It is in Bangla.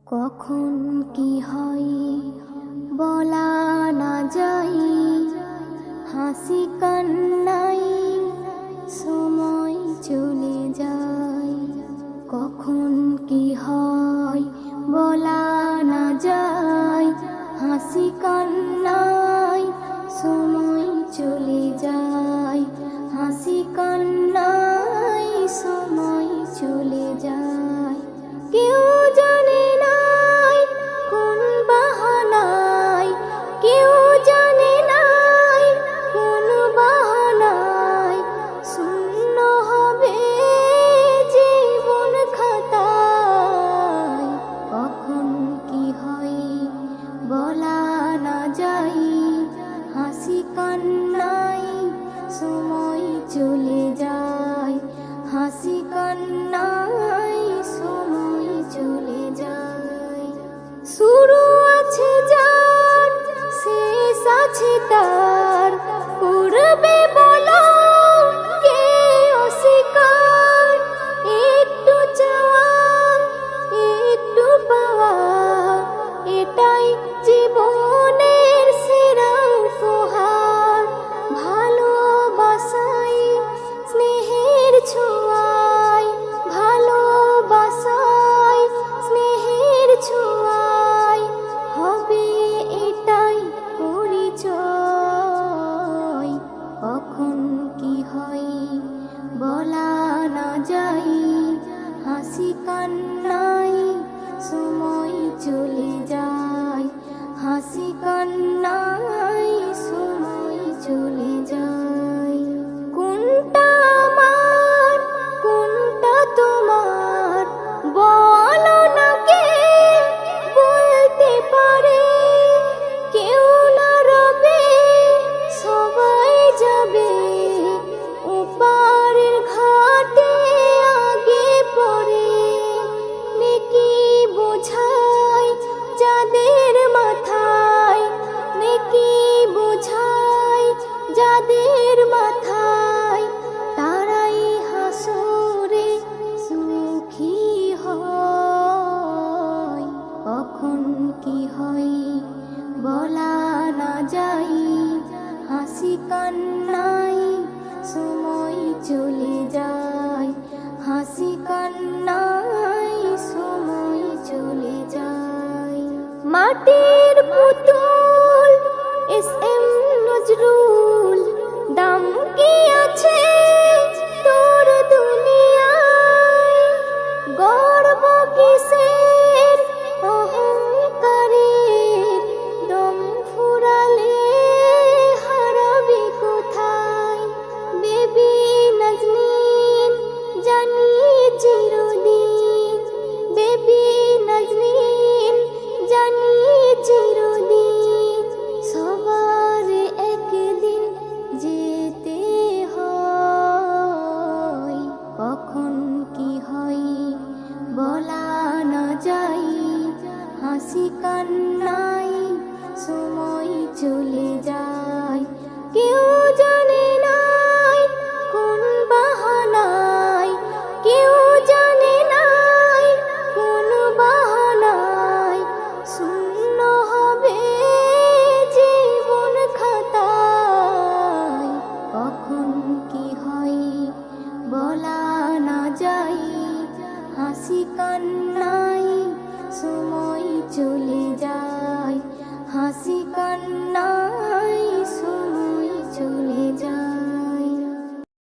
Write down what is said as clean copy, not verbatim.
কখন কি হয় বলা না যায়, হাসি কান্নাই সময় চলে যায়। কখন কি হয় বলা না যায়, হাসি কান্নাই সময় চলে যায়। হাসি কান্নাই সময় চলে যায়। কেউ জানে নাই কোন বাহানায়, কেউ জানে নাই কোন বাহানায় শূন্য হবে জীবন খাতায়। কখন কি হয় বলা না যায়, হাসি কান্নাই সময় চলে যায়। হাসি কান্নাই সময় চলে যায়। শুরু আছে যার, শেষ আছে তার, করবে বলো কে অস্বীকার? একটু চাওয়া একটু পাওয়া, এটাই জীবনের সেরা উপহার। ভালোবাসাই স্নেহের ছোঁয়ায়, ভালোবাসাই স্নেহের ছোঁয়ায় হবে এটাই পরিচয়। কখন কি হয় বলা না যায়, হাসি কান্নাই সময় চলে যায়। হাসি কান্নাই সময় চলে যায়। কোনটা আমার কোনটা তোমার বলো না, কে বলতে পারে? কেউ না রবে সবাই যাবে ওপারের ঘাটে আগে পড়ে। নেকি বোঝাই যাদের মাথায়, নেকি বোঝাই যাদের মাথায়, তারাই হাসরে সুখী হয়। কখন কি হয় বলা না যায়, হাসি কান্নাই সময় চলে যায়। হাসি কান্নাই সময় চলে যায়। মাটির পুতুল এস.এম. নজরুল, দাম কি আছে তোর দুনিয়ায়? গর্ব কিসের অহংকারের, দম ফুরালে হারাবি কোথায়? বেবি নাজনীন জানি চিরদিন, বেবি নাজনীন জানি চিরদিন, সবার একদিন যেতে হয়। কখন কি হয় বলা না যায়, হাসি কান্না